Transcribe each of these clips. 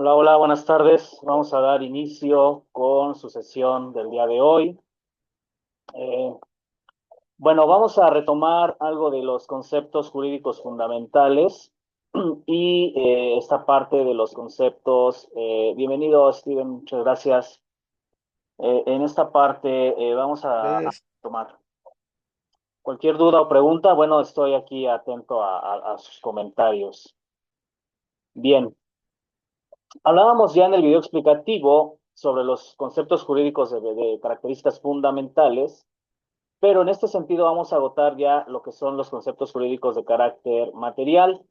Hola, hola, buenas tardes. Vamos a dar inicio con su sesión del día de hoy. Eh, bueno, vamos a retomar algo de los conceptos jurídicos fundamentales y esta parte de los conceptos. Bienvenido, Steven, muchas gracias. En esta parte vamos a Gracias. tomar cualquier duda o pregunta. Bueno, estoy aquí atento a sus comentarios. Bien. Hablábamos ya en el video explicativo sobre los conceptos jurídicos de características fundamentales, pero en este sentido vamos a agotar ya lo que son los conceptos jurídicos de carácter material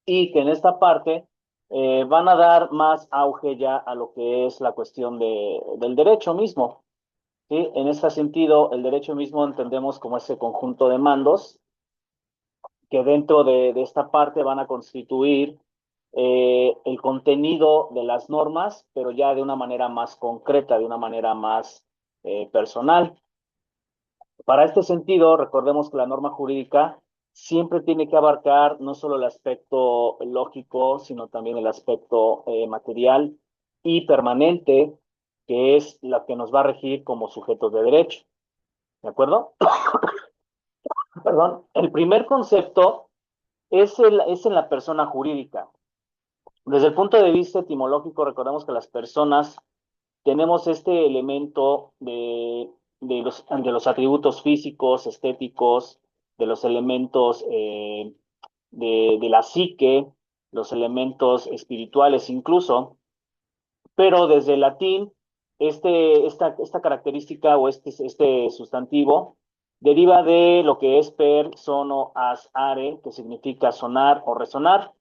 y que en esta parte van a dar más auge ya a lo que es la cuestión del derecho mismo. ¿Sí? En este sentido, el derecho mismo entendemos como ese conjunto de mandos que dentro de esta parte van a constituir el contenido de las normas, pero ya de una manera más concreta, de una manera más personal. Para este sentido, recordemos que la norma jurídica siempre tiene que abarcar no solo el aspecto lógico, sino también el aspecto material y permanente, que es la que nos va a regir como sujetos de derecho. ¿De acuerdo? Perdón. El primer concepto es en la persona jurídica. Desde el punto de vista etimológico, recordemos que las personas tenemos este elemento de los atributos físicos, estéticos, de los elementos de la psique, los elementos espirituales incluso, pero desde el latín, esta característica o este sustantivo deriva de lo que es per, sono, as, are, que significa sonar o resonar.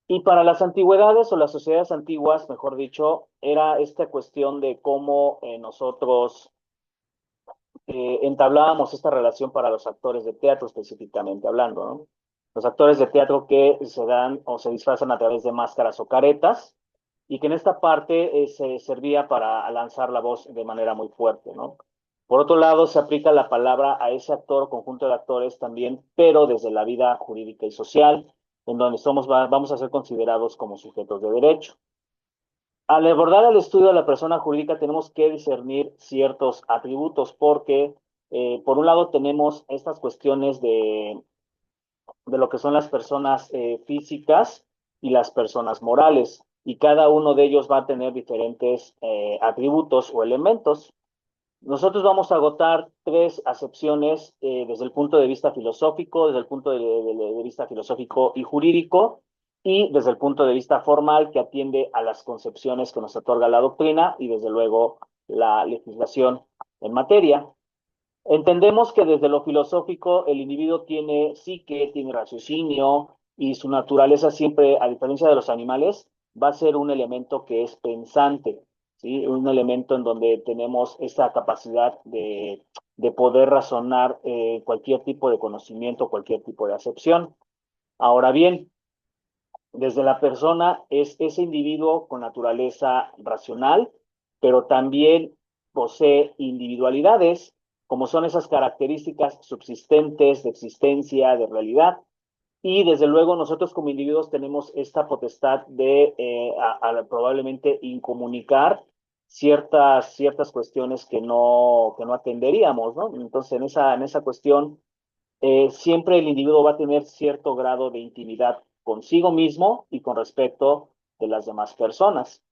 Y para las antigüedades o las sociedades antiguas, mejor dicho, era esta cuestión de cómo nosotros entablábamos esta relación para los actores de teatro específicamente hablando, ¿no? Los actores de teatro que se dan o se disfrazan a través de máscaras o caretas y que en esta parte se servía para lanzar la voz de manera muy fuerte, ¿no? Por otro lado, se aplica la palabra a ese actor o conjunto de actores también, pero desde la vida jurídica y social, en donde vamos a ser considerados como sujetos de derecho. Al abordar el estudio de la persona jurídica tenemos que discernir ciertos atributos porque, por un lado, tenemos estas cuestiones de lo que son las personas físicas y las personas morales, y cada uno de ellos va a tener diferentes atributos o elementos. Nosotros vamos a agotar tres acepciones desde el punto de vista filosófico, desde el punto de vista filosófico y jurídico, y desde el punto de vista formal que atiende a las concepciones que nos otorga la doctrina y desde luego la legislación en materia. Entendemos que desde lo filosófico el individuo tiene psique, tiene raciocinio y su naturaleza siempre, a diferencia de los animales, va a ser un elemento que es pensante, ¿sí? Un elemento en donde tenemos esta capacidad de poder razonar cualquier tipo de conocimiento, cualquier tipo de acepción. Ahora bien, desde la persona es ese individuo con naturaleza racional, pero también posee individualidades, como son esas características subsistentes de existencia, de realidad. Y desde luego nosotros como individuos tenemos esta potestad de probablemente incomunicar ciertas cuestiones que no atenderíamos, ¿no? Entonces, en esa cuestión, siempre el individuo va a tener cierto grado de intimidad consigo mismo y con respecto de las demás personas.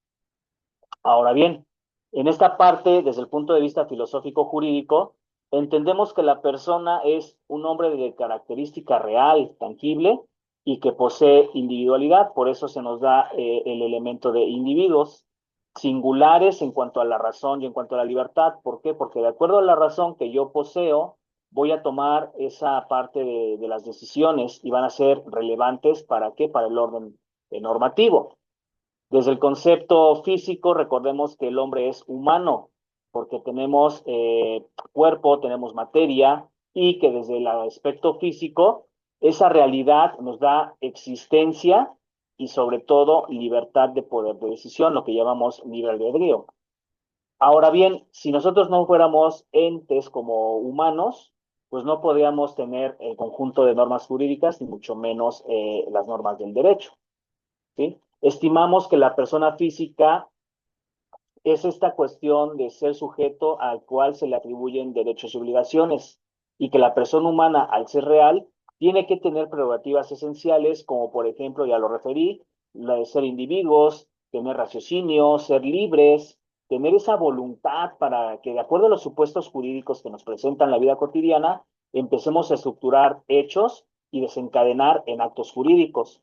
Ahora bien, en esta parte, desde el punto de vista filosófico jurídico, entendemos que la persona es un hombre de característica real, tangible y que posee individualidad. Por eso se nos da el elemento de individuos singulares en cuanto a la razón y en cuanto a la libertad. ¿Por qué? Porque de acuerdo a la razón que yo poseo, voy a tomar esa parte de las decisiones y van a ser relevantes para qué? Para el orden normativo. Desde el concepto físico, recordemos que el hombre es humano, porque tenemos cuerpo, tenemos materia, y que desde el aspecto físico, esa realidad nos da existencia y sobre todo libertad de poder de decisión, lo que llamamos libre albedrío. Ahora bien, si nosotros no fuéramos entes como humanos, pues no podríamos tener el conjunto de normas jurídicas, ni mucho menos las normas del derecho. ¿Sí? Estimamos que la persona física es esta cuestión de ser sujeto al cual se le atribuyen derechos y obligaciones, y que la persona humana, al ser real, tiene que tener prerrogativas esenciales, como por ejemplo, ya lo referí, la de ser individuos, tener raciocinio, ser libres, tener esa voluntad para que, de acuerdo a los supuestos jurídicos que nos presentan la vida cotidiana, empecemos a estructurar hechos y desencadenar en actos jurídicos.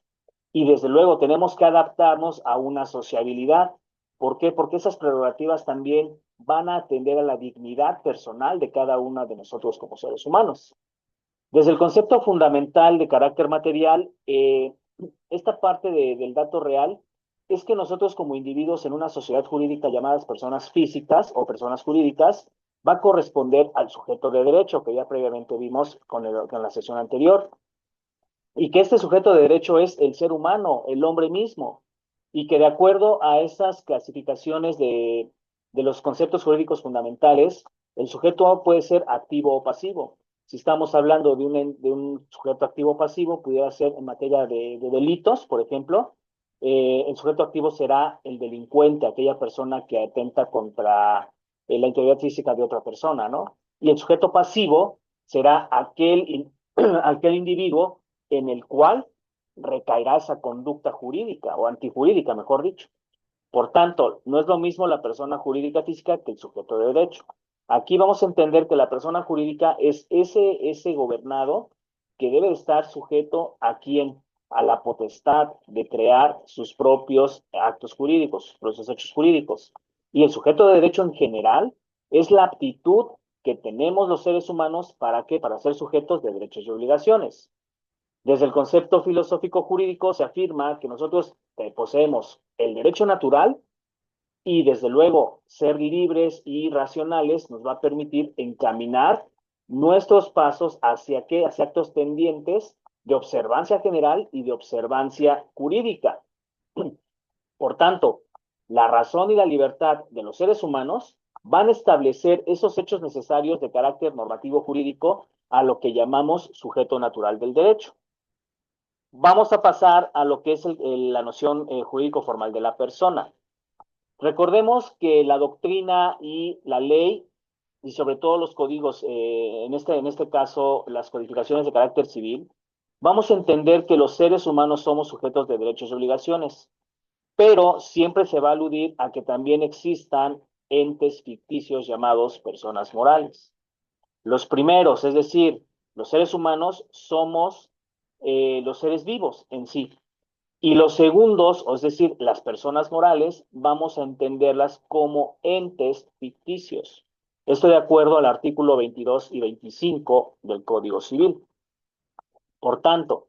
Y desde luego tenemos que adaptarnos a una sociabilidad. ¿Por qué? Porque esas prerrogativas también van a atender a la dignidad personal de cada uno de nosotros como seres humanos. Desde el concepto fundamental de carácter material, esta parte del dato real es que nosotros como individuos en una sociedad jurídica llamadas personas físicas o personas jurídicas va a corresponder al sujeto de derecho que ya previamente vimos con la sesión anterior, y que este sujeto de derecho es el ser humano, el hombre mismo, y que de acuerdo a esas clasificaciones de los conceptos jurídicos fundamentales, el sujeto puede ser activo o pasivo. Si estamos hablando de un sujeto activo o pasivo, pudiera ser en materia de delitos, por ejemplo, el sujeto activo será el delincuente, aquella persona que atenta contra la integridad física de otra persona, ¿no? Y el sujeto pasivo será aquel individuo en el cual recaerá esa conducta jurídica o antijurídica, mejor dicho. Por tanto, no es lo mismo la persona jurídica física que el sujeto de derecho. Aquí vamos a entender que la persona jurídica es ese gobernado que debe estar sujeto a quién, a la potestad de crear sus propios actos jurídicos, sus propios hechos jurídicos. Y el sujeto de derecho en general es la aptitud que tenemos los seres humanos para qué, para ser sujetos de derechos y obligaciones. Desde el concepto filosófico jurídico se afirma que nosotros poseemos el derecho natural y desde luego ser libres y racionales nos va a permitir encaminar nuestros pasos hacia qué, hacia actos tendientes de observancia general y de observancia jurídica. Por tanto, la razón y la libertad de los seres humanos van a establecer esos hechos necesarios de carácter normativo jurídico a lo que llamamos sujeto natural del derecho. Vamos a pasar a lo que es la noción jurídico formal de la persona. Recordemos que la doctrina y la ley, y sobre todo los códigos, en este caso las codificaciones de carácter civil, vamos a entender que los seres humanos somos sujetos de derechos y obligaciones, pero siempre se va a aludir a que también existan entes ficticios llamados personas morales. Los primeros, es decir, los seres humanos, somos los seres vivos en sí. Y los segundos, es decir, las personas morales, vamos a entenderlas como entes ficticios. Esto de acuerdo al artículo 22 y 25 del Código Civil. Por tanto,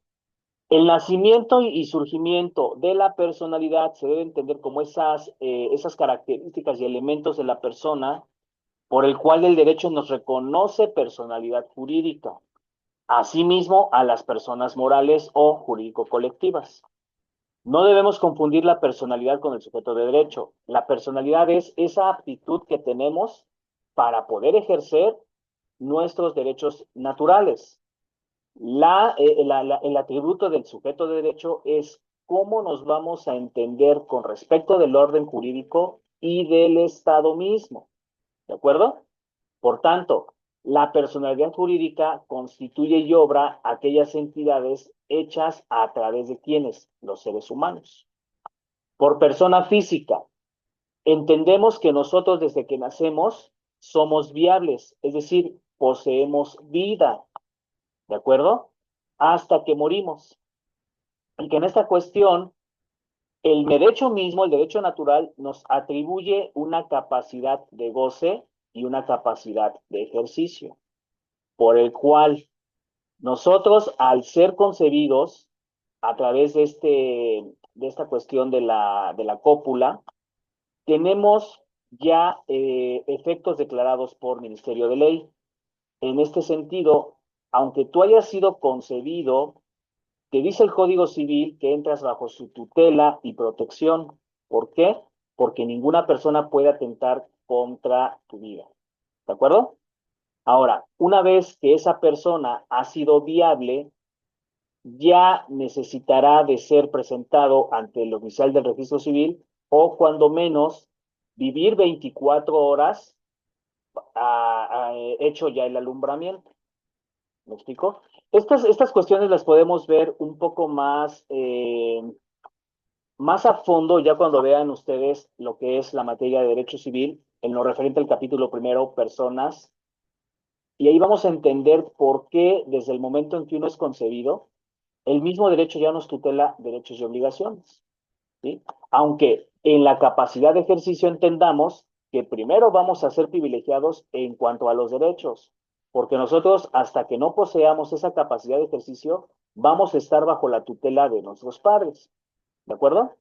el nacimiento y surgimiento de la personalidad se debe entender como esas características y elementos de la persona por el cual el derecho nos reconoce personalidad jurídica, asimismo a las personas morales o jurídico-colectivas. No debemos confundir la personalidad con el sujeto de derecho. La personalidad es esa aptitud que tenemos para poder ejercer nuestros derechos naturales. El atributo del sujeto de derecho es cómo nos vamos a entender con respecto del orden jurídico y del Estado mismo. ¿De acuerdo? Por tanto, la personalidad jurídica constituye y obra aquellas entidades hechas a través de quienes, los seres humanos. Por persona física, entendemos que nosotros desde que nacemos somos viables, es decir, poseemos vida, ¿de acuerdo? Hasta que morimos. Y que en esta cuestión, el derecho mismo, el derecho natural, nos atribuye una capacidad de goce y una capacidad de ejercicio, por el cual nosotros, al ser concebidos a través de esta cuestión de la cópula, tenemos ya efectos declarados por Ministerio de Ley. En este sentido, aunque tú hayas sido concebido, te dice el Código Civil que entras bajo su tutela y protección. ¿Por qué? Porque ninguna persona puede atentar contra tu vida. ¿De acuerdo? Ahora, una vez que esa persona ha sido viable, ya necesitará de ser presentado ante el oficial del registro civil o cuando menos vivir 24 horas hecho ya el alumbramiento. ¿Me explico? Estas cuestiones las podemos ver un poco más a fondo ya cuando vean ustedes lo que es la materia de derecho civil en lo referente al capítulo primero, personas, y ahí vamos a entender por qué desde el momento en que uno es concebido, el mismo derecho ya nos tutela derechos y obligaciones, ¿sí? Aunque en la capacidad de ejercicio entendamos que primero vamos a ser privilegiados en cuanto a los derechos, porque nosotros hasta que no poseamos esa capacidad de ejercicio, vamos a estar bajo la tutela de nuestros padres, ¿de acuerdo?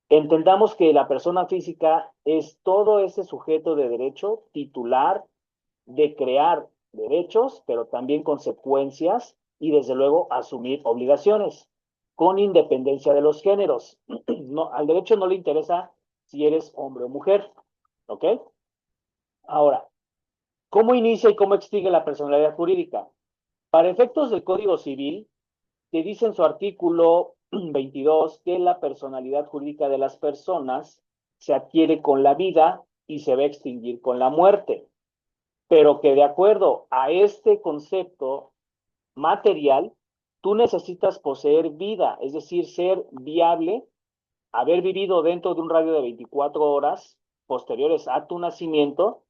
Entendamos que la persona física es todo ese sujeto de derecho titular de crear derechos, pero también consecuencias y desde luego asumir obligaciones, con independencia de los géneros. No, al derecho no le interesa si eres hombre o mujer, ¿ok? Ahora, ¿cómo inicia y cómo extingue la personalidad jurídica? Para efectos del Código Civil, te dice en su artículo 22 que la personalidad jurídica de las personas se adquiere con la vida y se va a extinguir con la muerte, pero que de acuerdo a este concepto material, tú necesitas poseer vida, es decir, ser viable, haber vivido dentro de un radio de 24 horas posteriores a tu nacimiento,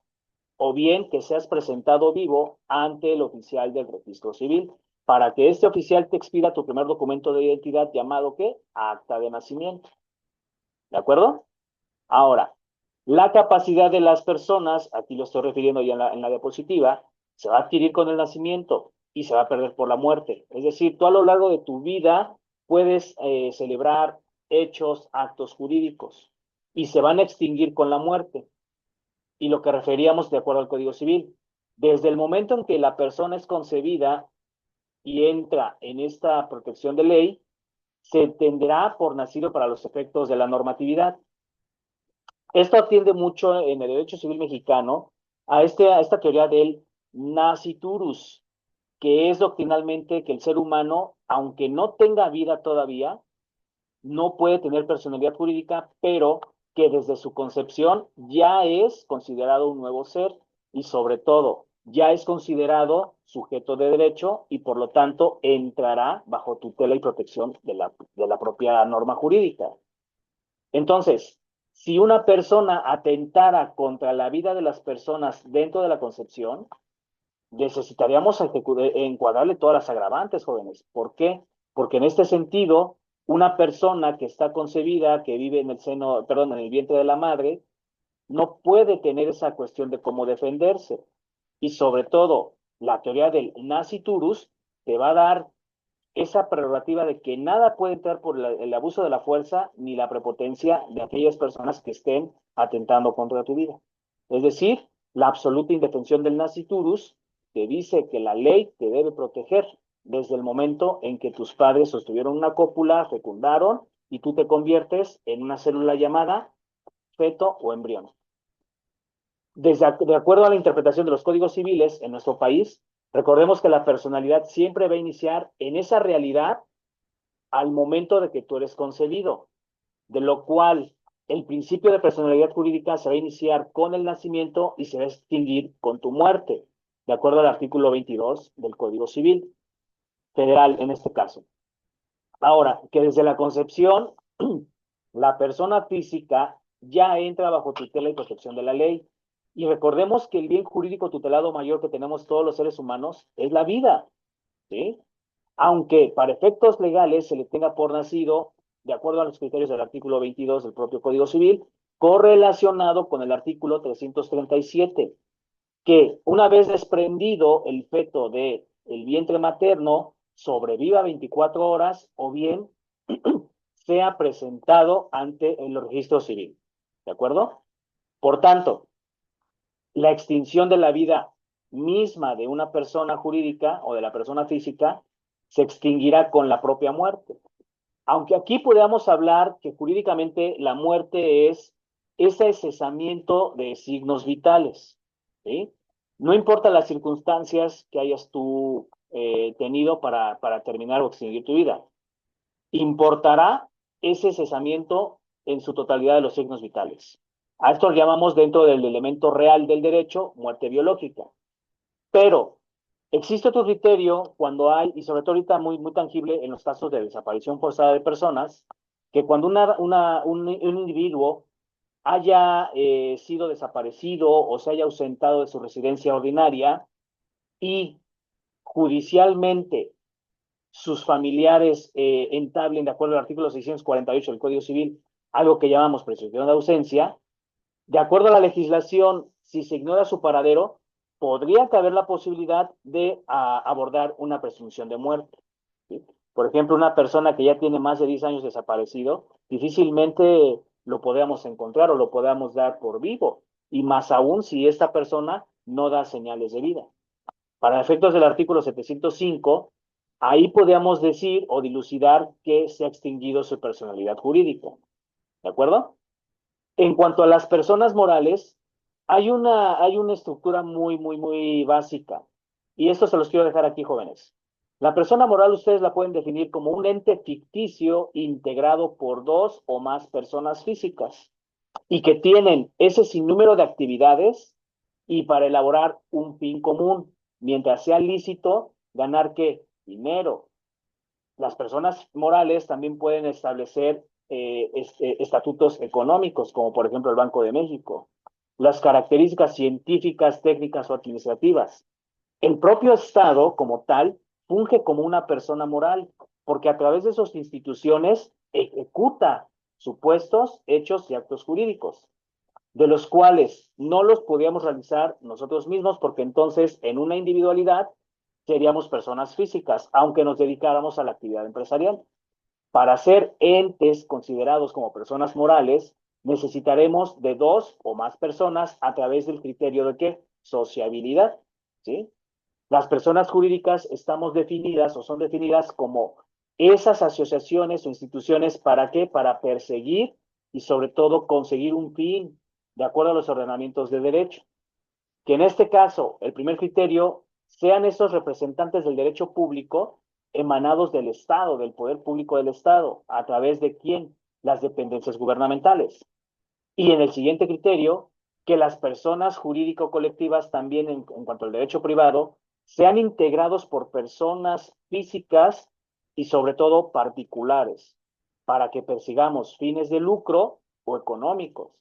o bien que seas presentado vivo ante el oficial del registro civil, para que este oficial te expida tu primer documento de identidad llamado ¿qué? Acta de nacimiento. ¿De acuerdo? Ahora, la capacidad de las personas, aquí lo estoy refiriendo ya en la diapositiva, se va a adquirir con el nacimiento y se va a perder por la muerte. Es decir, tú a lo largo de tu vida puedes celebrar hechos, actos jurídicos y se van a extinguir con la muerte. Y lo que referíamos de acuerdo al Código Civil, desde el momento en que la persona es concebida y entra en esta protección de ley, se tendrá por nacido para los efectos de la normatividad. Esto atiende mucho en el derecho civil mexicano a esta teoría del nasciturus, que es doctrinalmente que el ser humano, aunque no tenga vida todavía, no puede tener personalidad jurídica, pero que desde su concepción ya es considerado un nuevo ser y sobre todo ya es considerado sujeto de derecho y por lo tanto entrará bajo tutela y protección de la propia norma jurídica. Entonces, si una persona atentara contra la vida de las personas dentro de la concepción, necesitaríamos encuadrarle todas las agravantes, jóvenes. ¿Por qué? Porque en este sentido, una persona que está concebida, que vive en el seno, perdón, en el vientre de la madre, no puede tener esa cuestión de cómo defenderse. Y sobre todo, la teoría del nasciturus te va a dar esa prerrogativa de que nada puede entrar por el abuso de la fuerza ni la prepotencia de aquellas personas que estén atentando contra tu vida. Es decir, la absoluta indefensión del nasciturus te dice que la ley te debe proteger desde el momento en que tus padres sostuvieron una cópula, fecundaron y tú te conviertes en una célula llamada feto o embrión. De acuerdo a la interpretación de los códigos civiles en nuestro país, recordemos que la personalidad siempre va a iniciar en esa realidad al momento de que tú eres concebido, de lo cual el principio de personalidad jurídica se va a iniciar con el nacimiento y se va a extinguir con tu muerte, de acuerdo al artículo 22 del Código Civil Federal en este caso. Ahora, que desde la concepción, la persona física ya entra bajo tutela y protección de la ley. Y recordemos que el bien jurídico tutelado mayor que tenemos todos los seres humanos es la vida, ¿sí? Aunque para efectos legales se le tenga por nacido, de acuerdo a los criterios del artículo 22 del propio Código Civil, correlacionado con el artículo 337, que una vez desprendido el feto del vientre materno, sobreviva 24 horas o bien sea presentado ante el registro civil. ¿De acuerdo? Por tanto, la extinción de la vida misma de una persona jurídica o de la persona física se extinguirá con la propia muerte. Aunque aquí podamos hablar que jurídicamente la muerte es ese cesamiento de signos vitales, ¿sí? No importa las circunstancias que hayas tú tenido para terminar o extinguir tu vida. Importará ese cesamiento en su totalidad de los signos vitales. A esto lo llamamos, dentro del elemento real del derecho, muerte biológica. Pero existe otro criterio cuando hay, y sobre todo ahorita muy tangible en los casos de desaparición forzada de personas, que cuando un individuo haya sido desaparecido o se haya ausentado de su residencia ordinaria y judicialmente sus familiares entablen, de acuerdo al artículo 648 del Código Civil, algo que llamamos presunción de ausencia, de acuerdo a la legislación, si se ignora su paradero, podría caber la posibilidad de abordar una presunción de muerte. ¿Sí? Por ejemplo, una persona que ya tiene más de 10 años desaparecido, difícilmente lo podamos encontrar o lo podamos dar por vivo, y más aún si esta persona no da señales de vida. Para efectos del artículo 705, ahí podríamos decir o dilucidar que se ha extinguido su personalidad jurídica. ¿De acuerdo? En cuanto a las personas morales, hay una estructura muy básica. Y esto se los quiero dejar aquí, jóvenes. La persona moral ustedes la pueden definir como un ente ficticio integrado por dos o más personas físicas y que tienen ese sinnúmero de actividades y para elaborar un fin común, mientras sea lícito ganar ¿qué? Dinero. Las personas morales también pueden establecer estatutos económicos, como por ejemplo el Banco de México, las características científicas, técnicas o administrativas. El propio Estado, como tal, funge como una persona moral, porque a través de sus instituciones ejecuta supuestos, hechos y actos jurídicos, de los cuales no los podíamos realizar nosotros mismos, porque entonces en una individualidad seríamos personas físicas, aunque nos dedicáramos a la actividad empresarial. Para ser entes considerados como personas morales, necesitaremos de dos o más personas a través del criterio de ¿qué? Sociabilidad, ¿sí? Las personas jurídicas estamos definidas o son definidas como esas asociaciones o instituciones, ¿para qué? Para perseguir y sobre todo conseguir un fin de acuerdo a los ordenamientos de derecho. Que en este caso, el primer criterio, sean esos representantes del derecho público emanados del Estado, del poder público del Estado, ¿a través de quién? Las dependencias gubernamentales. Y en el siguiente criterio, que las personas jurídico-colectivas también en cuanto al derecho privado sean integrados por personas físicas y sobre todo particulares, para que persigamos fines de lucro o económicos.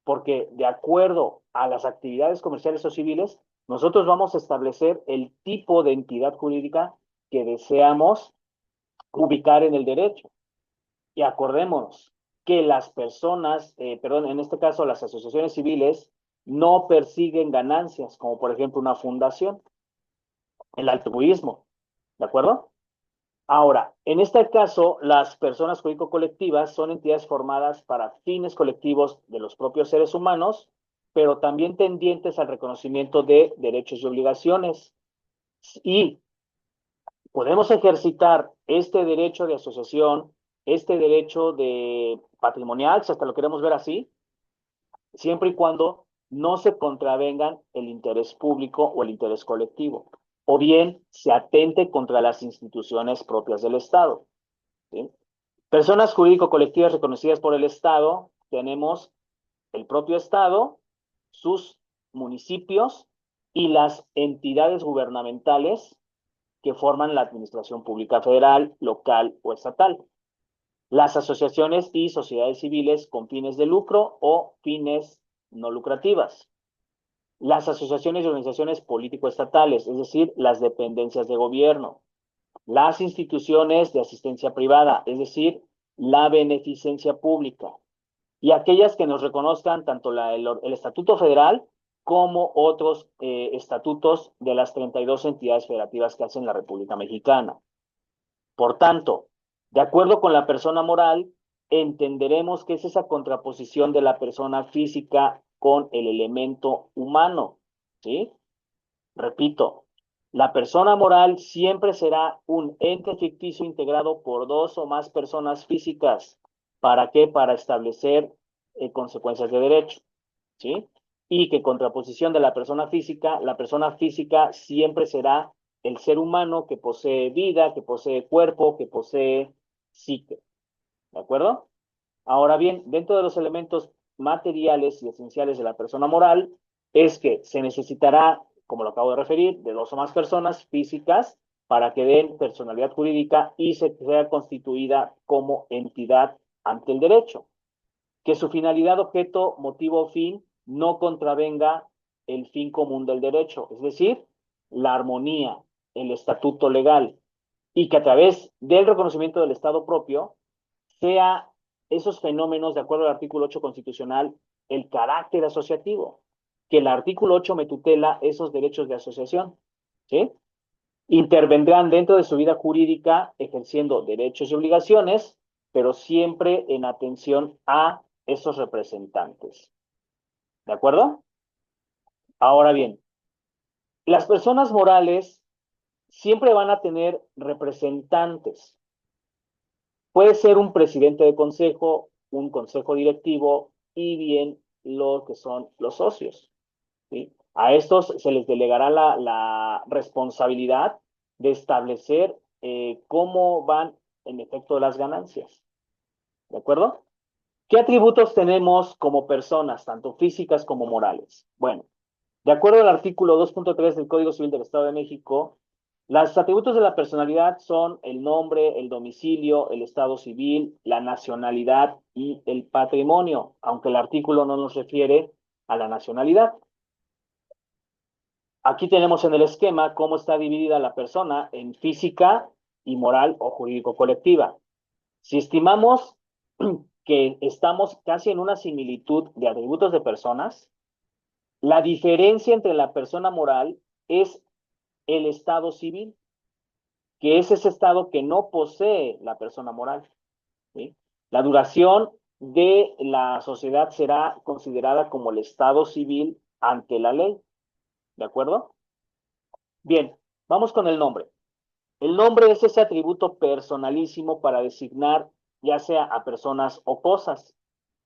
Porque de acuerdo a las actividades comerciales o civiles, nosotros vamos a establecer el tipo de entidad jurídica que deseamos ubicar en el derecho. Y acordémonos que las personas, perdón, en este caso las asociaciones civiles, no persiguen ganancias, como por ejemplo una fundación, el altruismo, ¿de acuerdo? Ahora, en este caso, las personas jurídico-colectivas son entidades formadas para fines colectivos de los propios seres humanos, pero también tendientes al reconocimiento de derechos y obligaciones. Y podemos ejercitar este derecho de asociación, este derecho de patrimonial, si hasta lo queremos ver así, siempre y cuando no se contravengan el interés público o el interés colectivo, o bien se atente contra las instituciones propias del Estado. ¿Sí? Personas jurídico-colectivas reconocidas por el Estado, tenemos el propio Estado, sus municipios y las entidades gubernamentales que forman la administración pública federal, local o estatal. Las asociaciones y sociedades civiles con fines de lucro o fines no lucrativas. Las asociaciones y organizaciones político-estatales, es decir, las dependencias de gobierno. Las instituciones de asistencia privada, es decir, la beneficencia pública. Y aquellas que nos reconozcan tanto el Estatuto Federal como otros estatutos de las 32 entidades federativas que hacen la República Mexicana. Por tanto, de acuerdo con la persona moral, entenderemos que es esa contraposición de la persona física con el elemento humano, ¿sí? Repito, la persona moral siempre será un ente ficticio integrado por dos o más personas físicas. ¿Para qué? Para establecer consecuencias de derecho, ¿sí? Y que en contraposición de la persona física siempre será el ser humano que posee vida, que posee cuerpo, que posee psique. ¿De acuerdo? Ahora bien, dentro de los elementos materiales y esenciales de la persona moral, es que se necesitará, como lo acabo de referir, de dos o más personas físicas para que den personalidad jurídica y se sea constituida como entidad ante el derecho. Que su finalidad, objeto, motivo o fin no contravenga el fin común del derecho, es decir, la armonía, el estatuto legal, y que a través del reconocimiento del Estado propio sea esos fenómenos, de acuerdo al artículo 8 constitucional, el carácter asociativo, que el artículo 8 me tutela esos derechos de asociación, ¿sí? Intervendrán dentro de su vida jurídica ejerciendo derechos y obligaciones, pero siempre en atención a esos representantes. ¿De acuerdo? Ahora bien, las personas morales siempre van a tener representantes. Puede ser un presidente de consejo, un consejo directivo y bien lo que son los socios, ¿sí? A estos se les delegará la responsabilidad de establecer cómo van en efecto las ganancias. ¿De acuerdo? ¿Qué atributos tenemos como personas, tanto físicas como morales? Bueno, de acuerdo al artículo 2.3 del Código Civil del Estado de México, los atributos de la personalidad son el nombre, el domicilio, el estado civil, la nacionalidad y el patrimonio, aunque el artículo no nos refiere a la nacionalidad. Aquí tenemos en el esquema cómo está dividida la persona en física y moral o jurídico colectiva. Si estimamos que estamos casi en una similitud de atributos de personas, la diferencia entre la persona moral es el estado civil, que es ese estado que no posee la persona moral, ¿sí? La duración de la sociedad será considerada como el estado civil ante la ley, ¿de acuerdo? Bien, vamos con el nombre. El nombre es ese atributo personalísimo para designar ya sea a personas o cosas,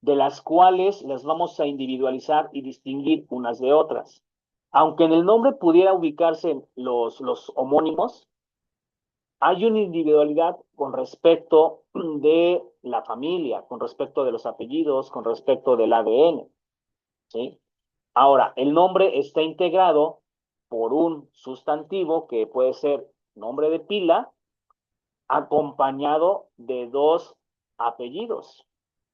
de las cuales las vamos a individualizar y distinguir unas de otras. Aunque en el nombre pudiera ubicarse los homónimos, hay una individualidad con respecto de la familia, con respecto de los apellidos, con respecto del ADN, ¿sí? Ahora, el nombre está integrado por un sustantivo que puede ser nombre de pila, acompañado de dos apellidos,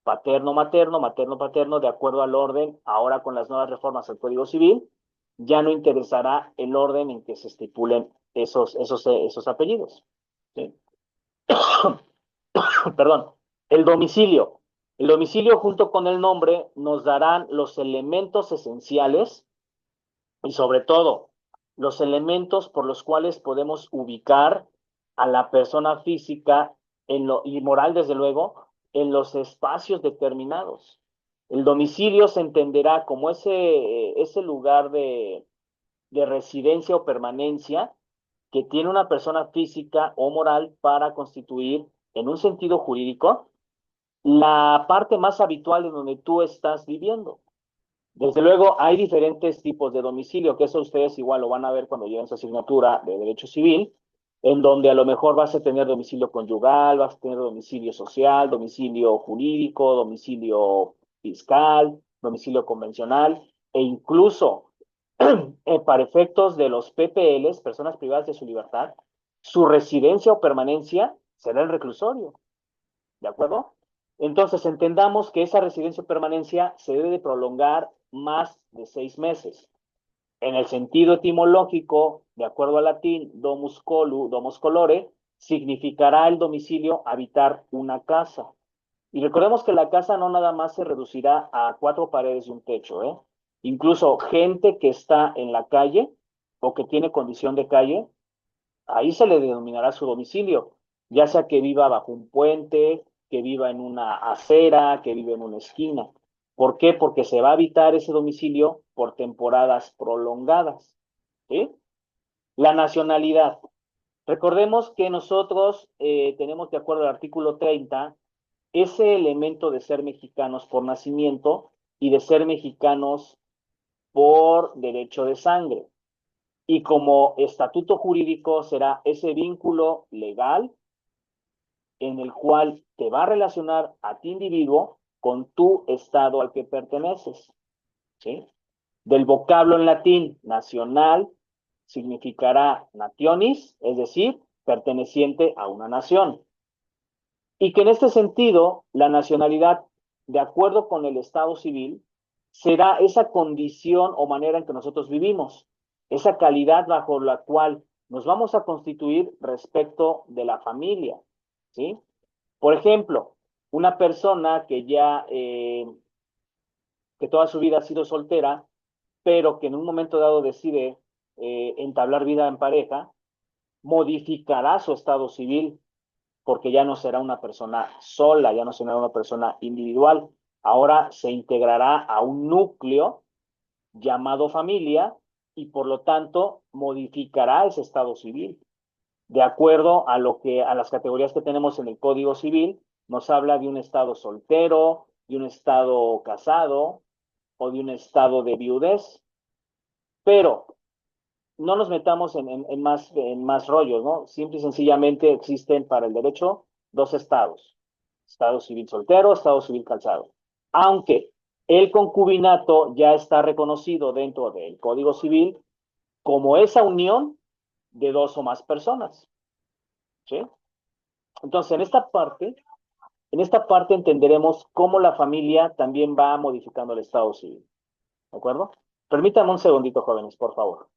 paterno, materno, materno, paterno, de acuerdo al orden, ahora con las nuevas reformas al Código Civil, ya no interesará el orden en que se estipulen esos apellidos, ¿sí? Perdón, el domicilio. El domicilio junto con el nombre nos darán los elementos esenciales y sobre todo los elementos por los cuales podemos ubicar a la persona física y moral, desde luego, en los espacios determinados. El domicilio se entenderá como ese lugar de residencia o permanencia que tiene una persona física o moral para constituir, en un sentido jurídico, la parte más habitual en donde tú estás viviendo. Desde luego, hay diferentes tipos de domicilio, que eso ustedes igual lo van a ver cuando lleven su asignatura de Derecho Civil, en donde a lo mejor vas a tener domicilio conyugal, vas a tener domicilio social, domicilio jurídico, domicilio fiscal, domicilio convencional, e incluso para efectos de los PPLs, personas privadas de su libertad, su residencia o permanencia será el reclusorio, ¿de acuerdo? Entonces, entendamos que esa residencia o permanencia se debe de prolongar más de 6 meses. En el sentido etimológico, de acuerdo al latín, domus colu, domus colore, significará el domicilio habitar una casa. Y recordemos que la casa no nada más se reducirá a 4 paredes y un techo, ¿eh? Incluso gente que está en la calle o que tiene condición de calle, ahí se le denominará su domicilio, ya sea que viva bajo un puente, que viva en una acera, que viva en una esquina. ¿Por qué? Porque se va a habitar ese domicilio por temporadas prolongadas, ¿sí? La nacionalidad. Recordemos que nosotros tenemos, de acuerdo al artículo 30, ese elemento de ser mexicanos por nacimiento y de ser mexicanos por derecho de sangre. y como estatuto jurídico será ese vínculo legal en el cual te va a relacionar a ti individuo con tu estado al que perteneces, ¿sí? Del vocablo en latín, nacional, significará nationis, es decir, perteneciente a una nación. Y que en este sentido, la nacionalidad, de acuerdo con el Estado civil, será esa condición o manera en que nosotros vivimos, esa calidad bajo la cual nos vamos a constituir respecto de la familia, ¿sí? Por ejemplo, una persona que ya, que toda su vida ha sido soltera, pero que en un momento dado decide entablar vida en pareja, modificará su estado civil, porque ya no será una persona sola, ya no será una persona individual. Ahora se integrará a un núcleo llamado familia y por lo tanto modificará ese estado civil. De acuerdo a lo que a las categorías que tenemos en el Código Civil, nos habla de un estado soltero, de un estado casado o de un estado de viudez. Pero no nos metamos en más rollos, ¿no? Simple y sencillamente existen para el derecho dos estados: estado civil soltero, estado civil casado. Aunque el concubinato ya está reconocido dentro del Código Civil como esa unión de dos o más personas, ¿sí? Entonces, en esta parte entenderemos cómo la familia también va modificando el estado civil, ¿de acuerdo? Permítame un segundito, jóvenes, por favor.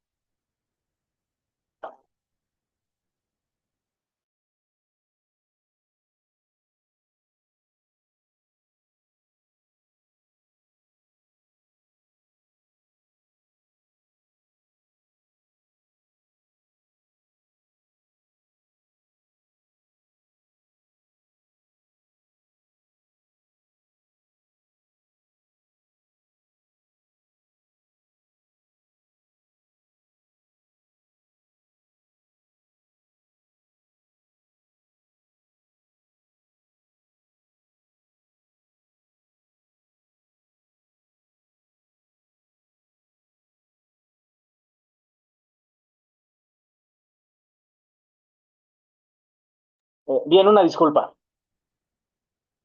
Bien, una disculpa.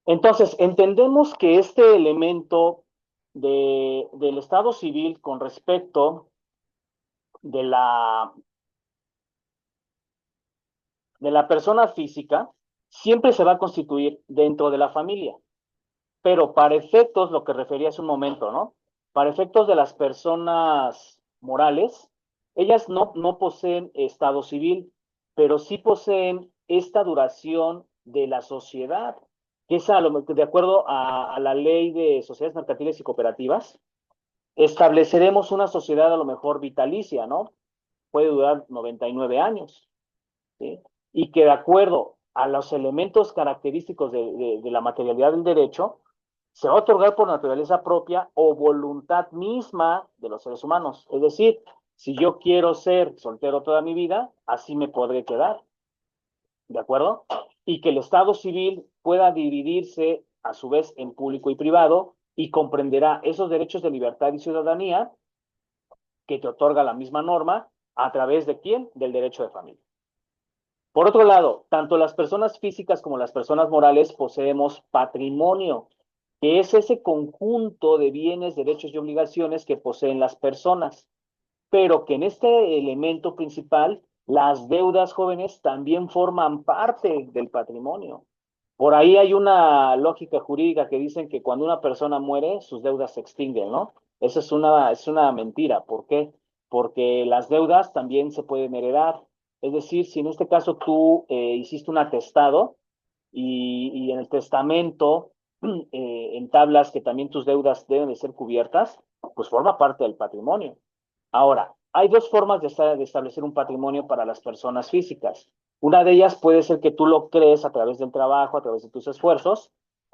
Entonces, entendemos que este elemento del Estado civil con respecto de de la persona física siempre se va a constituir dentro de la familia, pero para efectos, lo que refería hace un momento, ¿no? Para efectos de las personas morales, ellas no poseen Estado civil, pero sí poseen esta duración de la sociedad, que es de acuerdo a la ley de sociedades mercantiles y cooperativas, estableceremos una sociedad a lo mejor vitalicia, ¿no? Puede durar 99 años, ¿sí? Y que de acuerdo a los elementos característicos de la materialidad del derecho, se va a otorgar por naturaleza propia o voluntad misma de los seres humanos. Es decir, si yo quiero ser soltero toda mi vida, así me podré quedar, ¿de acuerdo? Y que el Estado civil pueda dividirse a su vez en público y privado y comprenderá esos derechos de libertad y ciudadanía que te otorga la misma norma a través de quién? Del derecho de familia. Por otro lado, tanto las personas físicas como las personas morales poseemos patrimonio, que es ese conjunto de bienes, derechos y obligaciones que poseen las personas, pero que en este elemento principal, las deudas jóvenes también forman parte del patrimonio. Por ahí hay una lógica jurídica que dicen que cuando una persona muere, sus deudas se extinguen, ¿no? Eso es una mentira. ¿Por qué? Porque las deudas también se pueden heredar. Es decir, si en este caso tú hiciste un atestado y en el testamento entablas que también tus deudas deben de ser cubiertas, pues forma parte del patrimonio. Ahora, hay dos formas de establecer un patrimonio para las personas físicas. Una de ellas puede ser que tú lo crees a través del trabajo, a través de tus esfuerzos,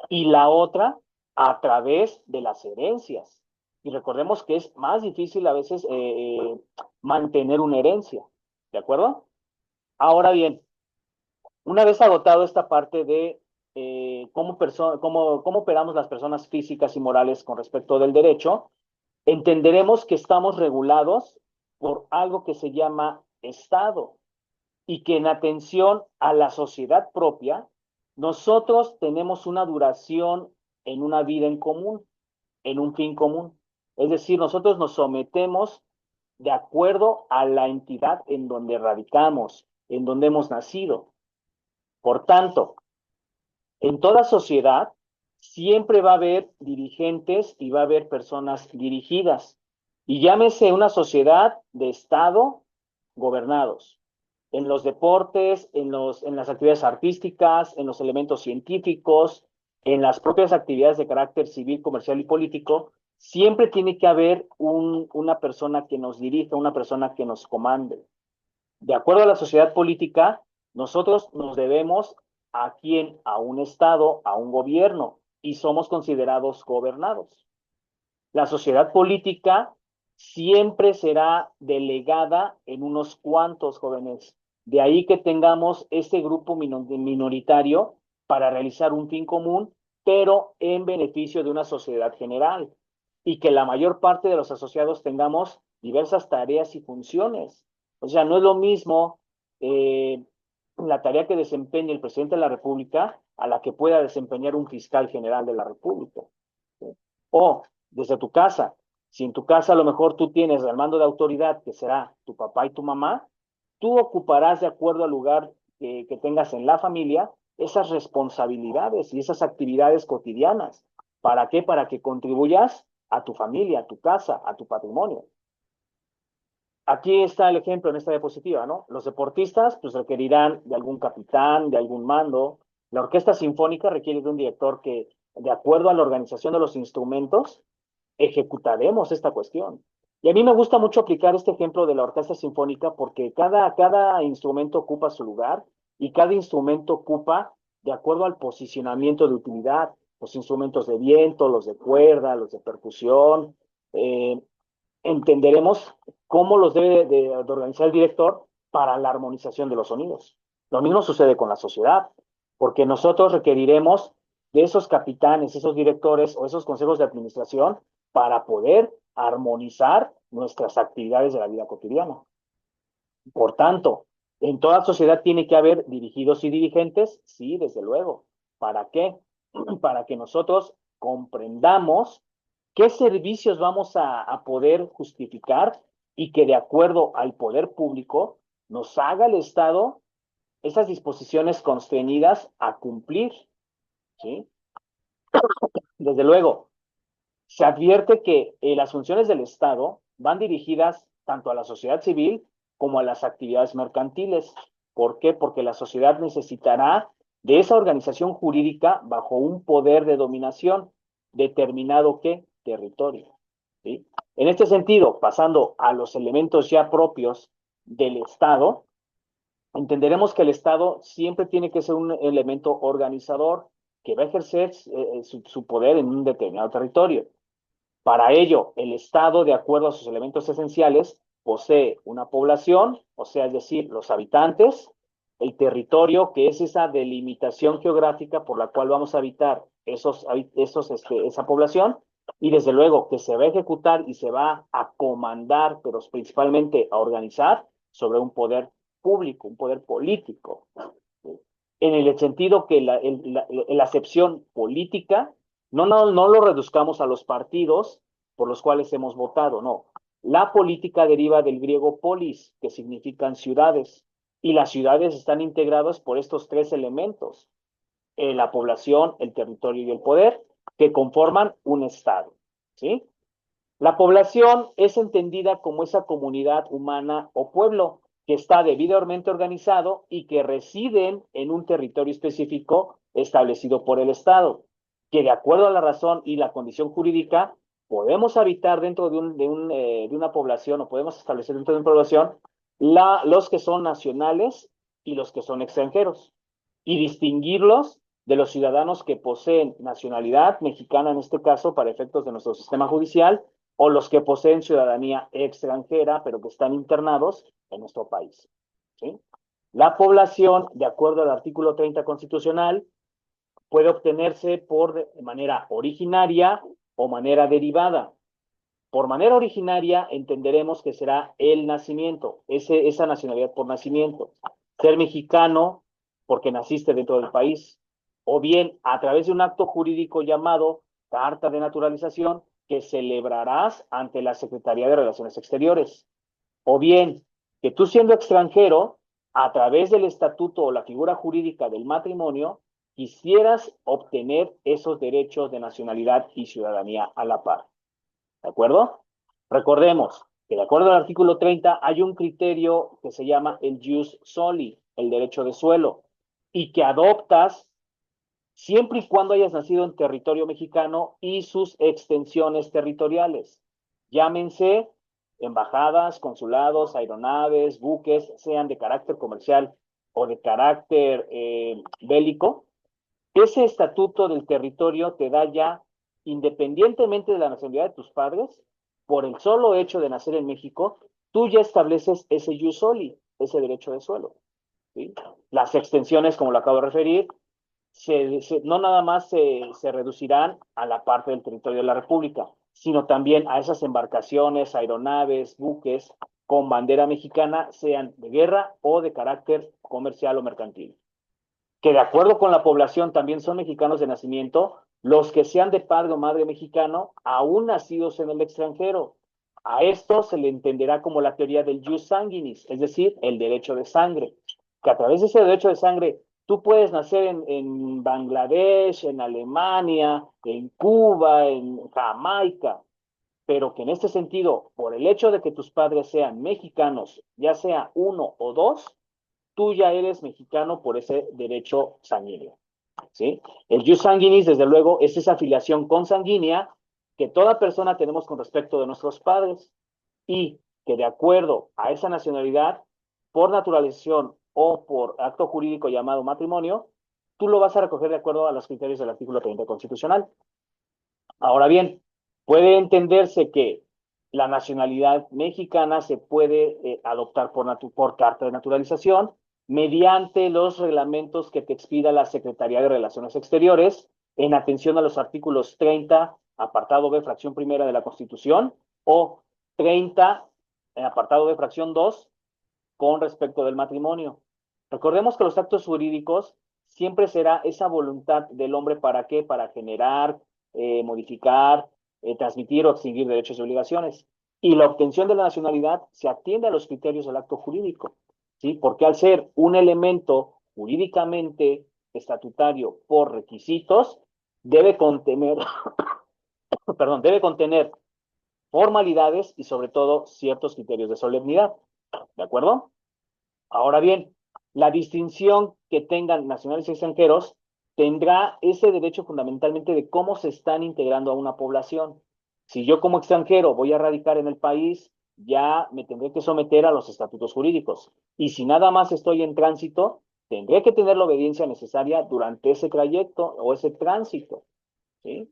y la otra a través de las herencias. Y recordemos que es más difícil a veces mantener una herencia, ¿de acuerdo? Ahora bien, una vez agotado esta parte de cómo operamos las personas físicas y morales con respecto del derecho, entenderemos que estamos regulados por algo que se llama Estado y que en atención a la sociedad propia, nosotros tenemos una duración en una vida en común, en un fin común. Es decir, nosotros nos sometemos de acuerdo a la entidad en donde radicamos, en donde hemos nacido. Por tanto, en toda sociedad siempre va a haber dirigentes y va a haber personas dirigidas. Y llámese una sociedad de Estado gobernados. En los deportes, en las actividades artísticas, en los elementos científicos, en las propias actividades de carácter civil, comercial y político, siempre tiene que haber una persona que nos dirija, una persona que nos comande. De acuerdo a la sociedad política, nosotros nos debemos a quién, a un Estado, a un gobierno, y somos considerados gobernados. La sociedad política siempre será delegada en unos cuantos jóvenes. De ahí que tengamos este grupo minoritario para realizar un fin común, pero en beneficio de una sociedad general. Y que la mayor parte de los asociados tengamos diversas tareas y funciones. O sea, no es lo mismo la tarea que desempeña el presidente de la República a la que pueda desempeñar un fiscal general de la República. ¿Sí? O desde tu casa. Si en tu casa a lo mejor tú tienes el mando de autoridad, que será tu papá y tu mamá, tú ocuparás de acuerdo al lugar que tengas en la familia esas responsabilidades y esas actividades cotidianas. ¿Para qué? Para que contribuyas a tu familia, a tu casa, a tu patrimonio. Aquí está el ejemplo en esta diapositiva, ¿no? Los deportistas pues requerirán de algún capitán, de algún mando. La orquesta sinfónica requiere de un director que, de acuerdo a la organización de los instrumentos, ejecutaremos esta cuestión. Y a mí me gusta mucho aplicar este ejemplo de la orquesta sinfónica porque cada instrumento ocupa su lugar y cada instrumento ocupa de acuerdo al posicionamiento de utilidad, los instrumentos de viento, los de cuerda, los de percusión. Entenderemos cómo los debe de organizar el director para la armonización de los sonidos. Lo mismo sucede con la sociedad, porque nosotros requeriremos de esos capitanes, esos directores o esos consejos de administración para poder armonizar nuestras actividades de la vida cotidiana. Por tanto, en toda sociedad tiene que haber dirigidos y dirigentes, sí, desde luego. ¿Para qué? Para que nosotros comprendamos qué servicios vamos a poder justificar y que de acuerdo al poder público nos haga el Estado esas disposiciones constreñidas a cumplir, ¿sí? Desde luego, se advierte que las funciones del Estado van dirigidas tanto a la sociedad civil como a las actividades mercantiles. ¿Por qué? Porque la sociedad necesitará de esa organización jurídica bajo un poder de dominación determinado ¿qué? Territorio. ¿Sí? En este sentido, pasando a los elementos ya propios del Estado, entenderemos que el Estado siempre tiene que ser un elemento organizador que va a ejercer su poder en un determinado territorio. Para ello, el Estado, de acuerdo a sus elementos esenciales, posee una población, o sea, es decir, los habitantes, el territorio, que es esa delimitación geográfica por la cual vamos a habitar esa población, y desde luego que se va a ejecutar y se va a comandar, pero principalmente a organizar sobre un poder público, un poder político. En el sentido que la acepción política no lo reduzcamos a los partidos por los cuales hemos votado, no. La política deriva del griego polis, que significan ciudades, y las ciudades están integradas por estos tres elementos, la población, el territorio y el poder, que conforman un Estado, ¿sí? La población es entendida como esa comunidad humana o pueblo que está debidamente organizado y que residen en un territorio específico establecido por el Estado, que de acuerdo a la razón y la condición jurídica podemos habitar dentro de una población o podemos establecer dentro de una población los que son nacionales y los que son extranjeros y distinguirlos de los ciudadanos que poseen nacionalidad mexicana en este caso para efectos de nuestro sistema judicial o los que poseen ciudadanía extranjera, pero que están internados en nuestro país. ¿Sí? La población, de acuerdo al artículo 30 constitucional, puede obtenerse por manera originaria o manera derivada. Por manera originaria entenderemos que será el nacimiento, esa nacionalidad por nacimiento. Ser mexicano porque naciste dentro del país, o bien a través de un acto jurídico llamado carta de naturalización que celebrarás ante la Secretaría de Relaciones Exteriores, o bien que tú siendo extranjero, a través del estatuto o la figura jurídica del matrimonio, quisieras obtener esos derechos de nacionalidad y ciudadanía a la par. ¿De acuerdo? Recordemos que de acuerdo al artículo 30 hay un criterio que se llama el jus soli, el derecho de suelo, y que adoptas siempre y cuando hayas nacido en territorio mexicano y sus extensiones territoriales. Llámense embajadas, consulados, aeronaves, buques, sean de carácter comercial o de carácter bélico. Ese estatuto del territorio te da ya, independientemente de la nacionalidad de tus padres, por el solo hecho de nacer en México, tú ya estableces ese jus soli, ese derecho de suelo. ¿Sí? Las extensiones, como lo acabo de referir, no nada más se reducirán a la parte del territorio de la República, sino también a esas embarcaciones, aeronaves, buques con bandera mexicana, sean de guerra o de carácter comercial o mercantil. Que de acuerdo con la población también son mexicanos de nacimiento, los que sean de padre o madre mexicano, aún nacidos en el extranjero. A esto se le entenderá como la teoría del jus sanguinis, es decir, el derecho de sangre, que a través de ese derecho de sangre tú puedes nacer en Bangladesh, en Alemania, en Cuba, en Jamaica, pero que en este sentido, por el hecho de que tus padres sean mexicanos, ya sea uno o dos, tú ya eres mexicano por ese derecho sanguíneo. ¿Sí? El jus sanguinis, desde luego, es esa afiliación consanguínea que toda persona tenemos con respecto de nuestros padres y que de acuerdo a esa nacionalidad, por naturalización o por acto jurídico llamado matrimonio, tú lo vas a recoger de acuerdo a los criterios del artículo 30 constitucional. Ahora bien, puede entenderse que la nacionalidad mexicana se puede adoptar por carta de naturalización mediante los reglamentos que te expida la Secretaría de Relaciones Exteriores en atención a los artículos 30, apartado B, fracción primera de la Constitución, o 30, apartado B, fracción 2, con respecto del matrimonio. Recordemos que los actos jurídicos siempre será esa voluntad del hombre para qué, para generar, modificar, transmitir o extinguir derechos y obligaciones. Y la obtención de la nacionalidad se atiende a los criterios del acto jurídico, ¿sí? Porque al ser un elemento jurídicamente estatutario por requisitos, debe contener, perdón, debe contener formalidades y sobre todo ciertos criterios de solemnidad. ¿De acuerdo? Ahora bien, la distinción que tengan nacionales y extranjeros tendrá ese derecho fundamentalmente de cómo se están integrando a una población. Si yo como extranjero voy a radicar en el país, ya me tendré que someter a los estatutos jurídicos. Y si nada más estoy en tránsito, tendré que tener la obediencia necesaria durante ese trayecto o ese tránsito. ¿Sí?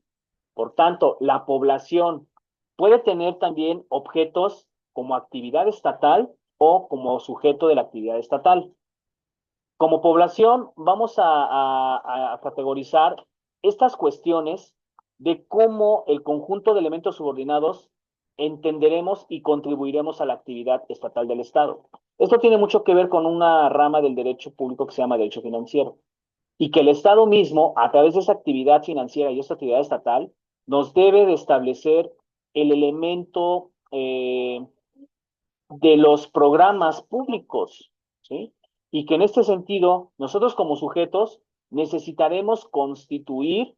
Por tanto, la población puede tener también objetos como actividad estatal o como sujeto de la actividad estatal. Como población, vamos a categorizar estas cuestiones de cómo el conjunto de elementos subordinados entenderemos y contribuiremos a la actividad estatal del Estado. Esto tiene mucho que ver con una rama del derecho público que se llama derecho financiero y que el Estado mismo, a través de esa actividad financiera y esta actividad estatal, nos debe de establecer el elemento de los programas públicos, ¿sí? Y que en este sentido, nosotros como sujetos necesitaremos constituir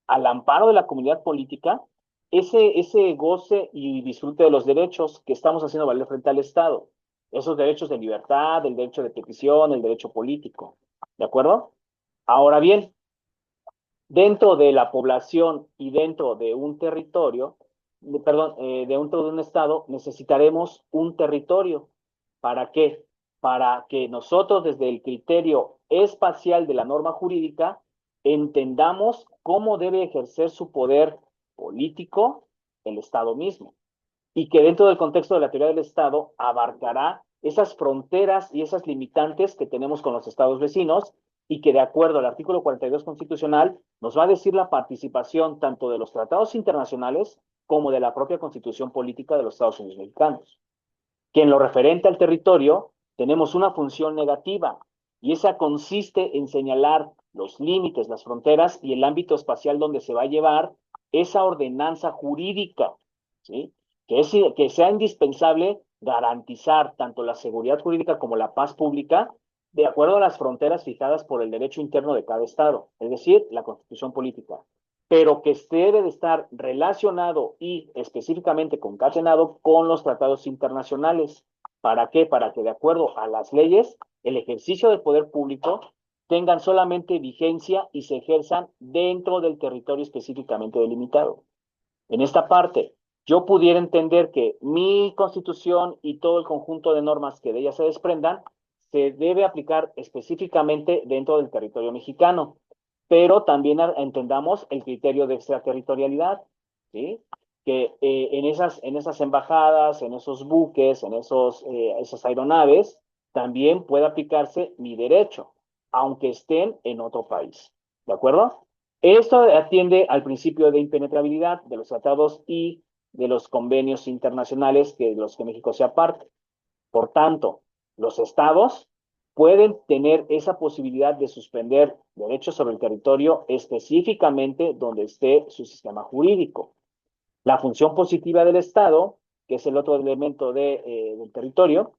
al amparo de la comunidad política ese goce y disfrute de los derechos que estamos haciendo valer frente al Estado. Esos derechos de libertad, el derecho de petición, el derecho político. ¿De acuerdo? Ahora bien, dentro de la población y dentro de un territorio, perdón, dentro de un estado, necesitaremos un territorio. ¿Para qué? Para que nosotros desde el criterio espacial de la norma jurídica entendamos cómo debe ejercer su poder político el Estado mismo y que dentro del contexto de la teoría del Estado abarcará esas fronteras y esas limitantes que tenemos con los estados vecinos y que de acuerdo al artículo 42 constitucional nos va a decir la participación tanto de los tratados internacionales como de la propia Constitución Política de los Estados Unidos Mexicanos. Que en lo referente al territorio tenemos una función negativa, y esa consiste en señalar los límites, las fronteras y el ámbito espacial donde se va a llevar esa ordenanza jurídica, ¿sí? Que sea indispensable garantizar tanto la seguridad jurídica como la paz pública de acuerdo a las fronteras fijadas por el derecho interno de cada estado, es decir, la Constitución Política, pero que debe de estar relacionado y específicamente concatenado con los tratados internacionales. ¿Para qué? Para que de acuerdo a las leyes, el ejercicio del poder público tengan solamente vigencia y se ejerzan dentro del territorio específicamente delimitado. En esta parte, yo pudiera entender que mi constitución y todo el conjunto de normas que de ella se desprendan se debe aplicar específicamente dentro del territorio mexicano, pero también entendamos el criterio de extraterritorialidad, ¿sí? Que en esas embajadas, en esos buques, en esas aeronaves, también puede aplicarse mi derecho, aunque estén en otro país, ¿de acuerdo? Esto atiende al principio de impenetrabilidad de los tratados y de los convenios internacionales de los que México sea parte. Por tanto, los estados pueden tener esa posibilidad de suspender derechos sobre el territorio específicamente donde esté su sistema jurídico. La función positiva del estado, que es el otro elemento del territorio,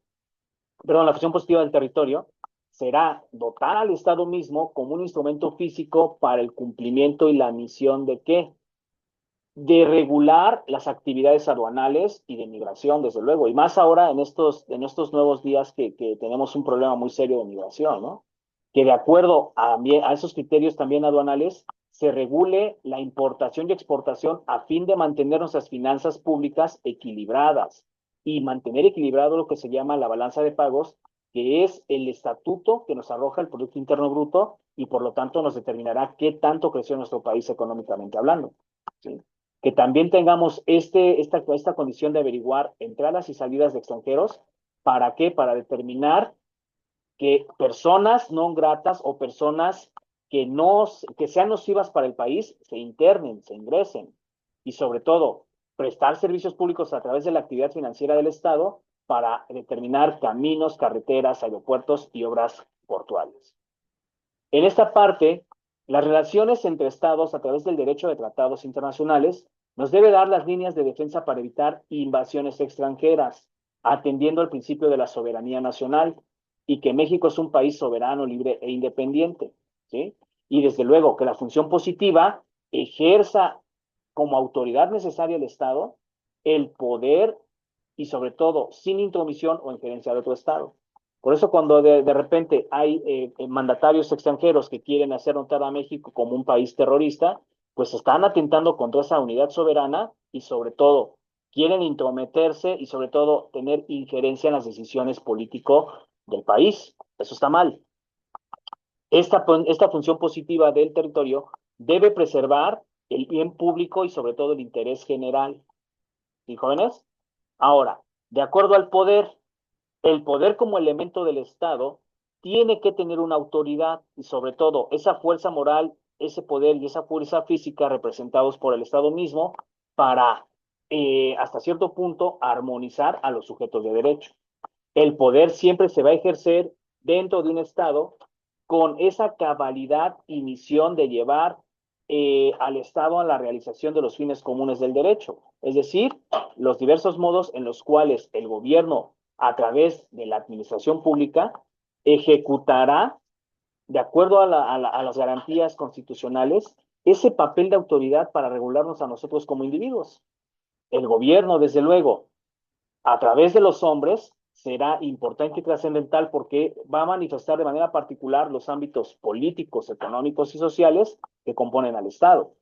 perdón, la función positiva del territorio será dotar al Estado mismo como un instrumento físico para el cumplimiento y la misión de ¿qué? De regular las actividades aduanales y de migración, desde luego, y más ahora en estos nuevos días que tenemos un problema muy serio de migración, ¿no? Que de acuerdo a esos criterios también aduanales, se regule la importación y exportación a fin de mantener nuestras finanzas públicas equilibradas y mantener equilibrado lo que se llama la balanza de pagos, que es el estatuto que nos arroja el Producto Interno Bruto y por lo tanto nos determinará qué tanto creció nuestro país económicamente hablando, ¿sí? Que también tengamos esta condición de averiguar entradas y salidas de extranjeros. ¿Para qué? Para determinar que personas no gratas o personas que sean nocivas para el país se internen, se ingresen y sobre todo prestar servicios públicos a través de la actividad financiera del Estado para determinar caminos, carreteras, aeropuertos y obras portuarias. En esta parte, las relaciones entre estados a través del derecho de tratados internacionales nos debe dar las líneas de defensa para evitar invasiones extranjeras, atendiendo al principio de la soberanía nacional y que México es un país soberano, libre e independiente, ¿sí? Y desde luego que la función positiva ejerza como autoridad necesaria el Estado el poder y sobre todo sin intromisión o injerencia de otro Estado. Por eso cuando de repente hay mandatarios extranjeros que quieren hacer notar a México como un país terrorista, pues están atentando contra esa unidad soberana y sobre todo quieren intrometerse y sobre todo tener injerencia en las decisiones políticas del país. Eso está mal. Esta función positiva del territorio debe preservar el bien público y sobre todo el interés general. ¿Sí, jóvenes? Ahora, de acuerdo al poder, el poder como elemento del Estado tiene que tener una autoridad y sobre todo esa fuerza moral, ese poder y esa fuerza física representados por el Estado mismo para, hasta cierto punto, armonizar a los sujetos de derecho. El poder siempre se va a ejercer dentro de un Estado con esa cabalidad y misión de llevar al Estado a la realización de los fines comunes del derecho, es decir, los diversos modos en los cuales el gobierno, a través de la administración pública, ejecutará, de acuerdo a las garantías constitucionales, ese papel de autoridad para regularnos a nosotros como individuos. El gobierno, desde luego, a través de los hombres, será importante y trascendental porque va a manifestar de manera particular los ámbitos políticos, económicos y sociales que componen al Estado.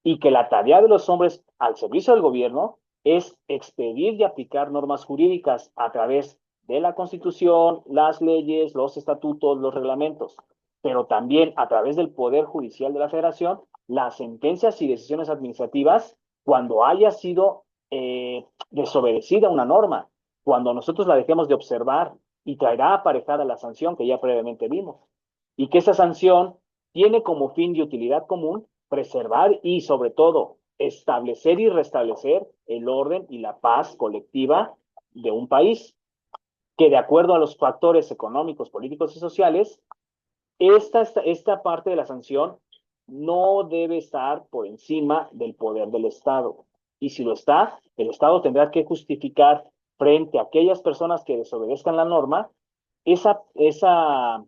Y que la tarea de los hombres al servicio del gobierno es expedir y aplicar normas jurídicas a través de la Constitución, las leyes, los estatutos, los reglamentos, pero también a través del Poder Judicial de la Federación, las sentencias y decisiones administrativas cuando haya sido desobedecida una norma, cuando nosotros la dejemos de observar y traerá aparejada la sanción que ya previamente vimos. Y que esa sanción tiene como fin y utilidad común preservar y sobre todo establecer y restablecer el orden y la paz colectiva de un país, que de acuerdo a los factores económicos, políticos y sociales, esta parte de la sanción no debe estar por encima del poder del Estado. Y si lo está, el Estado tendrá que justificar frente a aquellas personas que desobedezcan la norma esa, esa,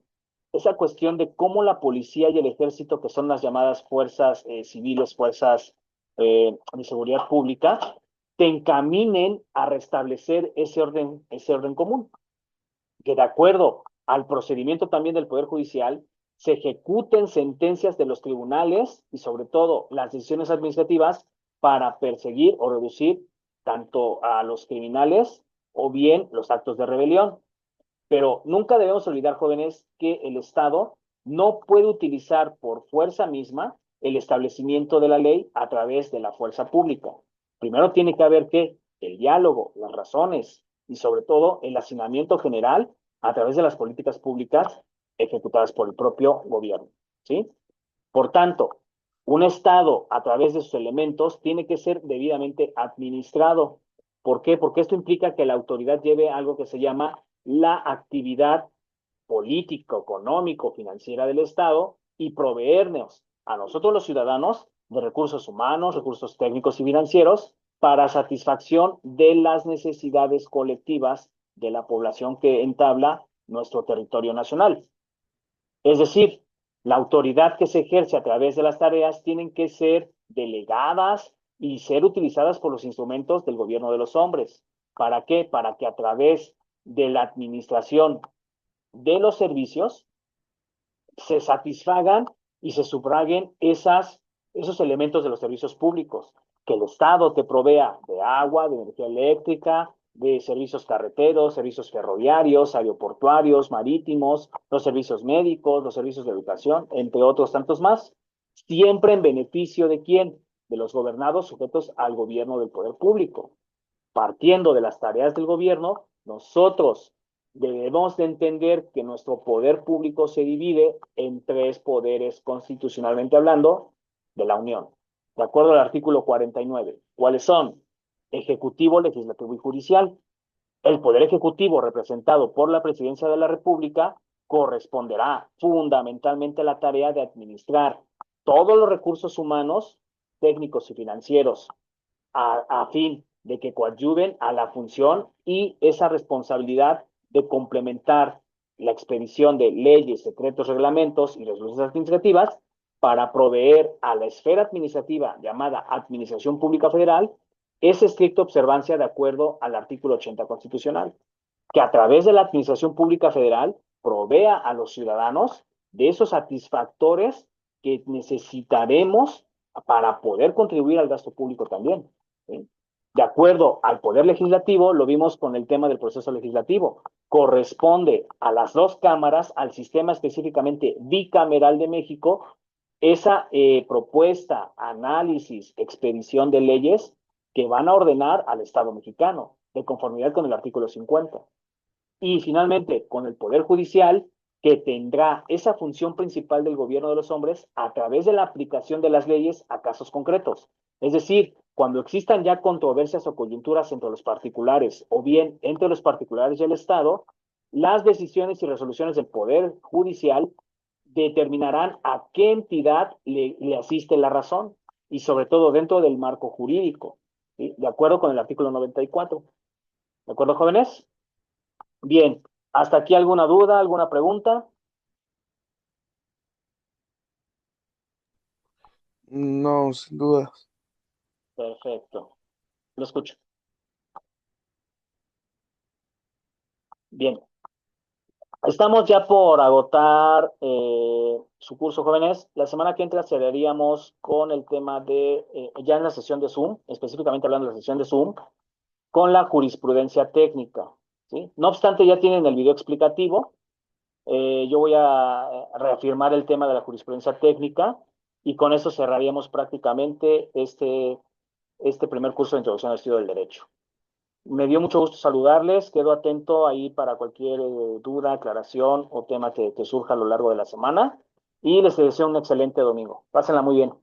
esa cuestión de cómo la policía y el ejército, que son las llamadas fuerzas civiles, fuerzas de seguridad pública, te encaminen a restablecer ese orden común, que de acuerdo al procedimiento también del Poder Judicial, se ejecuten sentencias de los tribunales y sobre todo las decisiones administrativas para perseguir o reducir tanto a los criminales o bien los actos de rebelión. Pero nunca debemos olvidar, jóvenes, que el Estado no puede utilizar por fuerza misma el establecimiento de la ley a través de la fuerza pública. Primero tiene que haber que el diálogo, las razones y sobre todo el hacinamiento general a través de las políticas públicas ejecutadas por el propio gobierno, ¿sí? Por tanto, un Estado a través de sus elementos tiene que ser debidamente administrado. ¿Por qué? Porque esto implica que la autoridad lleve algo que se llama la actividad político, económico, financiera del Estado y proveernos a nosotros los ciudadanos de recursos humanos, recursos técnicos y financieros para satisfacción de las necesidades colectivas de la población que entabla nuestro territorio nacional. Es decir, la autoridad que se ejerce a través de las tareas tienen que ser delegadas y ser utilizadas por los instrumentos del gobierno de los hombres. ¿Para qué? Para que a través de la administración de los servicios se satisfagan y se subrayen esos elementos de los servicios públicos, que el Estado te provea de agua, de energía eléctrica, de servicios carreteros, servicios ferroviarios, aeroportuarios, marítimos, los servicios médicos, los servicios de educación, entre otros tantos más, siempre en beneficio de quién, de los gobernados sujetos al gobierno del poder público. Partiendo de las tareas del gobierno, nosotros debemos de entender que nuestro poder público se divide en tres poderes constitucionalmente hablando de la Unión, de acuerdo al artículo 49. ¿Cuáles son? Ejecutivo, legislativo y judicial. El poder ejecutivo, representado por la Presidencia de la República, corresponderá fundamentalmente a la tarea de administrar todos los recursos humanos, técnicos y financieros a fin de que coadyuven a la función y esa responsabilidad de complementar la expedición de leyes, decretos, reglamentos y resoluciones administrativas para proveer a la esfera administrativa llamada Administración Pública Federal esa estricta observancia de acuerdo al artículo 80 constitucional, que a través de la Administración Pública Federal provea a los ciudadanos de esos satisfactores que necesitaremos para poder contribuir al gasto público también. ¿Sí? De acuerdo al Poder Legislativo, lo vimos con el tema del proceso legislativo, corresponde a las dos cámaras, al sistema específicamente bicameral de México, esa propuesta, análisis, expedición de leyes que van a ordenar al Estado mexicano, de conformidad con el artículo 50. Y finalmente, con el Poder Judicial, que tendrá esa función principal del gobierno de los hombres a través de la aplicación de las leyes a casos concretos. Es decir, cuando existan ya controversias o coyunturas entre los particulares o bien entre los particulares y el Estado, las decisiones y resoluciones del Poder Judicial determinarán a qué entidad le asiste la razón y sobre todo dentro del marco jurídico, ¿sí? De acuerdo con el artículo 94. ¿De acuerdo, jóvenes? Bien, ¿hasta aquí alguna duda, alguna pregunta? No, sin duda. Perfecto, lo escucho. Bien, estamos ya por agotar su curso, jóvenes. La semana que entra cerraríamos con el tema de, ya en la sesión de Zoom, específicamente hablando de la sesión de Zoom, con la jurisprudencia técnica, ¿sí? No obstante, ya tienen el video explicativo. Yo voy a reafirmar el tema de la jurisprudencia técnica y con eso cerraríamos prácticamente este primer curso de introducción al estudio del derecho. Me dio mucho gusto saludarles, quedo atento ahí para cualquier duda, aclaración o tema que surja a lo largo de la semana y les deseo un excelente domingo. Pásenla muy bien.